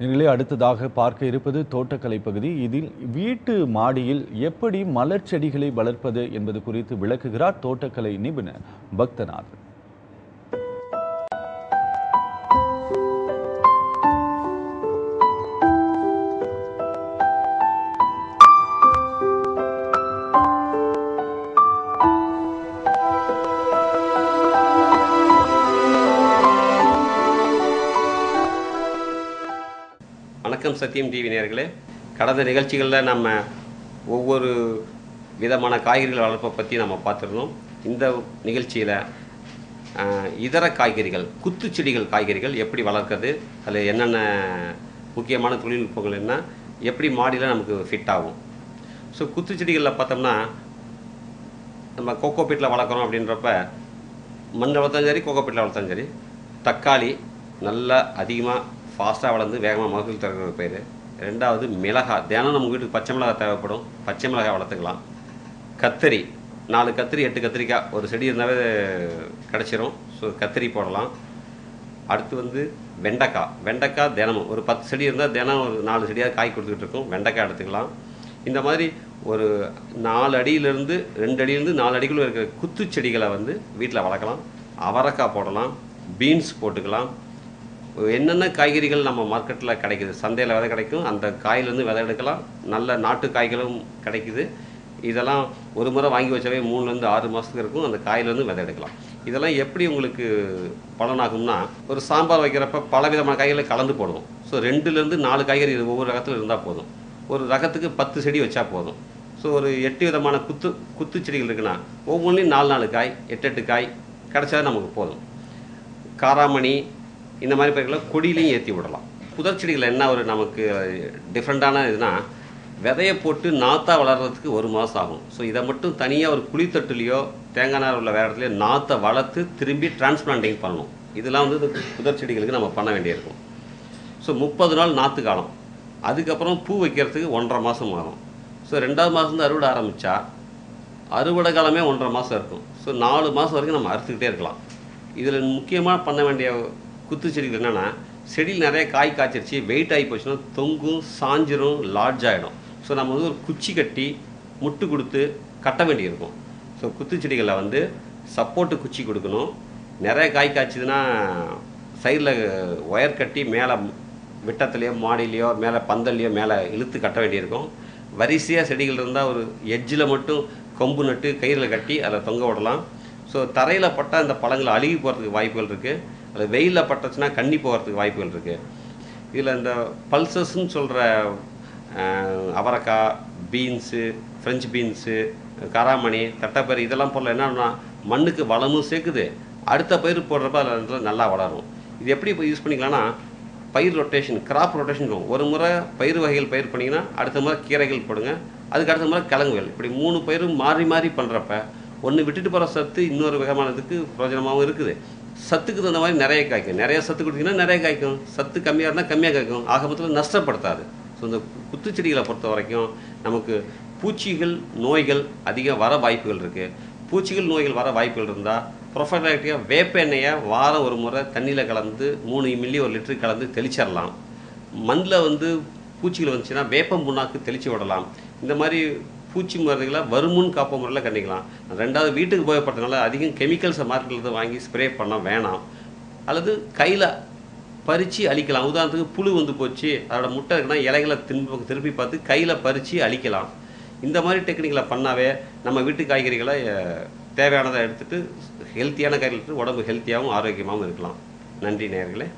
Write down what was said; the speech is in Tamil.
இதிலே அடுத்ததாக பார்க்க இருப்பது தோட்டக்கலை பகுதி. இதில் வீட்டு மாடியில் எப்படி மலர் செடிகளை வளர்ப்பது என்பது குறித்து விளக்குகிறார் தோட்டக்கலை நிபுணர் பக்தநாதன். வணக்கம் சத்தியம் டிவி நேயர்களே. கடந்த நிகழ்ச்சிகளில் நம்ம ஒவ்வொரு விதமான காய்கறிகள் வளர்ப்பை பற்றி நம்ம பார்த்துருந்தோம். இந்த நிகழ்ச்சியில் இதர காய்கறிகள், குத்துச்செடிகள் காய்கறிகள் எப்படி வளர்க்குறது, அதில் என்னென்ன முக்கியமான தொழில்நுட்பங்கள் என்ன, எப்படி மாடியில் நமக்கு ஃபிட் ஆகும். ஸோ குத்துச்செடிகளில் பார்த்தோம்னா நம்ம கோகோபீட்டில் வளர்க்குறோம் அப்படின்றப்ப மண்ணில் வளர்த்தாலும் சரி, கோகோபீட்டில் வளர்த்தாலும் சரி, தக்காளி நல்லா அதிகமாக ஃபாஸ்ட்டாக வளர்ந்து வேகமாக மகசூல் தருகிற பயிர். ரெண்டாவது மிளகாய், தினம் நம்ம வீட்டுக்கு பச்சை மிளகாய் தேவைப்படும், பச்சை மிளகாய் வளர்த்துக்கலாம். கத்திரி, 4 கத்திரி 8 கத்திரிக்காய் ஒரு செடி இருந்தாவே கிடச்சிரும். ஸோ கத்திரி போடலாம். அடுத்து வெண்டைக்காய் தினமும் ஒரு 10 செடி இருந்தால் தினம் ஒரு 4 செடியாக காய் கொடுத்துக்கிட்டு இருக்கும். வெண்டைக்காய் எடுத்துக்கலாம். இந்த மாதிரி ஒரு 4 அடியிலேருந்து 2 அடியிலேருந்து 4 அடிக்குள்ளே இருக்கிற குத்து செடிகளை வீட்டில் வளர்க்கலாம். அவரைக்காய் போடலாம், பீன்ஸ் போட்டுக்கலாம். என்னென்ன காய்கறிகள் நம்ம மார்க்கெட்டில் கிடைக்குது, சந்தையில் விதை கிடைக்கும், அந்த காயிலேருந்து விதை எடுக்கலாம். நல்ல நாட்டு காய்களும் கிடைக்குது. இதெல்லாம் ஒரு முறை வாங்கி வச்சாவே 3லேருந்து 6 மாதத்துக்கு இருக்கும். அந்த காயிலேருந்து விதை எடுக்கலாம். இதெல்லாம் எப்படி உங்களுக்கு பலனாகும்னா, ஒரு சாம்பார் வைக்கிறப்ப பல விதமான காய்களை கலந்து போடுவோம். ஸோ 2லேருந்து 4 காய்கறி ஒவ்வொரு ரகத்தில் இருந்தால் போதும். ஒரு ரகத்துக்கு 10 செடி வச்சா போதும். ஸோ ஒரு 8 விதமான குத்து செடிகள் இருக்குன்னா ஒவ்வொன்றையும் 4 காய் 8 காய் கிடைச்சா நமக்கு போதும். காராமணி இந்த மாதிரி பயிர்களை கொடியிலையும் ஏற்றி விடலாம். புதர் செடிகள் என்ன ஒரு நமக்கு டிஃப்ரெண்ட்டான இதுனா, விதையை போட்டு நாற்றா வளர்கிறதுக்கு 1 மாதம் ஆகும். ஸோ இதை மட்டும் தனியாக ஒரு குழித்தட்டுலையோ தேங்காய் நார் உள்ள வேறு இடத்துலையோ நாற்றை வளர்த்து திரும்பி டிரான்ஸ்பிளான்டிங் பண்ணணும். இதெல்லாம் இந்த புதர் செடிகளுக்கு நம்ம பண்ண வேண்டியிருக்கும். ஸோ 30 நாள் நாற்று காலம். அதுக்கப்புறம் பூ வைக்கிறதுக்கு 1.5 மாதம் ஆகும். ஸோ 2வது மாதம் அறுவடை ஆரம்பித்தா அறுவடை காலமே 1.5 மாதம் இருக்கும். ஸோ 4 மாதம் வரைக்கும் நம்ம அறுத்துக்கிட்டே இருக்கலாம். இதில் முக்கியமாக பண்ண வேண்டிய குத்து செடிகள் என்னென்னா, செடியில் நிறைய காய் காய்ச்சிருச்சு, வெயிட் ஆகி போச்சுன்னா தொங்கும், சாஞ்சிரும், லார்ஜ் ஆகிடும். ஸோ நம்ம ஒரு குச்சி கட்டி முட்டு கொடுத்து கட்ட வேண்டியிருக்கும். ஸோ குத்து செடிகளில் சப்போர்ட்டு குச்சி கொடுக்கணும். நிறைய காய் காய்ச்சிதுன்னா சைடில் ஒயர் கட்டி மேலே விட்டத்துலேயோ மாடியிலையோ மேலே பந்தல்லையோ மேலே இழுத்து கட்ட வேண்டியிருக்கும். வரிசையாக செடிகள் இருந்தால் ஒரு எட்ஜில் மட்டும் கொம்பு நட்டு கயிறில் கட்டி அதில் தொங்க விடலாம். ஸோ தரையில் பட்டால் இந்த பழங்கள் அழுகி போகிறதுக்கு வாய்ப்புகள் இருக்குது. அது வெயிலில் பட்டுச்சுன்னா கண்ணி போகிறதுக்கு வாய்ப்புகள் இருக்குது. இதில் இந்த பல்சஸ்ன்னு சொல்கிற அவரைக்காய், பீன்ஸு, ஃப்ரெஞ்சு பீன்ஸு, காராமணி, தட்டைப்பயிறு இதெல்லாம் போடல என்னன்னா மண்ணுக்கு வளமும் சேர்க்குது. அடுத்த பயிர் போடுறப்ப அதில் நல்லா வளரும். இது எப்படி இப்போ யூஸ் பண்ணிக்கலாம்னா, பயிர் ரொட்டேஷன், கிராப் ரொட்டேஷன். ஒரு முறை பயிர் வகைகள் பயிர் பண்ணிங்கன்னா அடுத்த முறை கீரைகள் போடுங்க, அதுக்கு அடுத்த முறை கிழங்குகள், இப்படி 3 பயிரும் மாறி மாறி பண்ணுறப்ப ஒன்று விட்டுட்டு போகிற சத்து இன்னொரு விதமானதுக்கு பிரயோஜனமாகவும் இருக்குது. சத்துக்கு தகுந்த மாதிரி நிறைய காய்க்கும். நிறைய சத்து கொடுத்தீங்கன்னா நிறைய காய்க்கும். சத்து கம்மியாக இருந்தால் கம்மியாக காய்க்கும். ஆக மொத்தத்தில் நஷ்டப்படுத்தாது. ஸோ இந்த குத்துச்செடிகளை பொறுத்த வரைக்கும் நமக்கு பூச்சிகள், நோய்கள் அதிகம் வர வாய்ப்புகள் இருக்குது. பூச்சிகள், நோய்கள் வர வாய்ப்புகள் இருந்தால் ப்ரொஃபைலாக்டிக்காக வேப்ப எண்ணெயை வாரம் ஒரு முறை தண்ணியில் கலந்து 3 மில்லி 1 லிட்டரு கலந்து தெளிச்சிடலாம். மண்ணில் பூச்சிகள் வந்துச்சுன்னா வேப்பம் புண்ணாக்கு தெளித்து விடலாம். இந்த மாதிரி பூச்சி மருந்துகளை வருமுன் காப்ப முறையில் கண்டிக்கலாம். 2வது வீட்டுக்கு உபயோகப்படுறதுனால அதிகம் கெமிக்கல்ஸை மார்க்கெட்டில் வாங்கி ஸ்ப்ரே பண்ண வேணாம். அல்லது கையில் பறித்து அழிக்கலாம். உதாரணத்துக்கு புழு போச்சு, அதோட முட்டை இருக்குன்னா இலைகளை திருப்பி பார்த்து கையில் பறித்து அழிக்கலாம். இந்த மாதிரி டெக்னிக்களை பண்ணாவே நம்ம வீட்டு காய்கறிகளை தேவையானதை எடுத்துகிட்டு ஹெல்த்தியான காய்கறி எடுத்து உடம்பு ஹெல்த்தியாகவும் ஆரோக்கியமாகவும் இருக்கலாம். நன்றி நேயர்களே.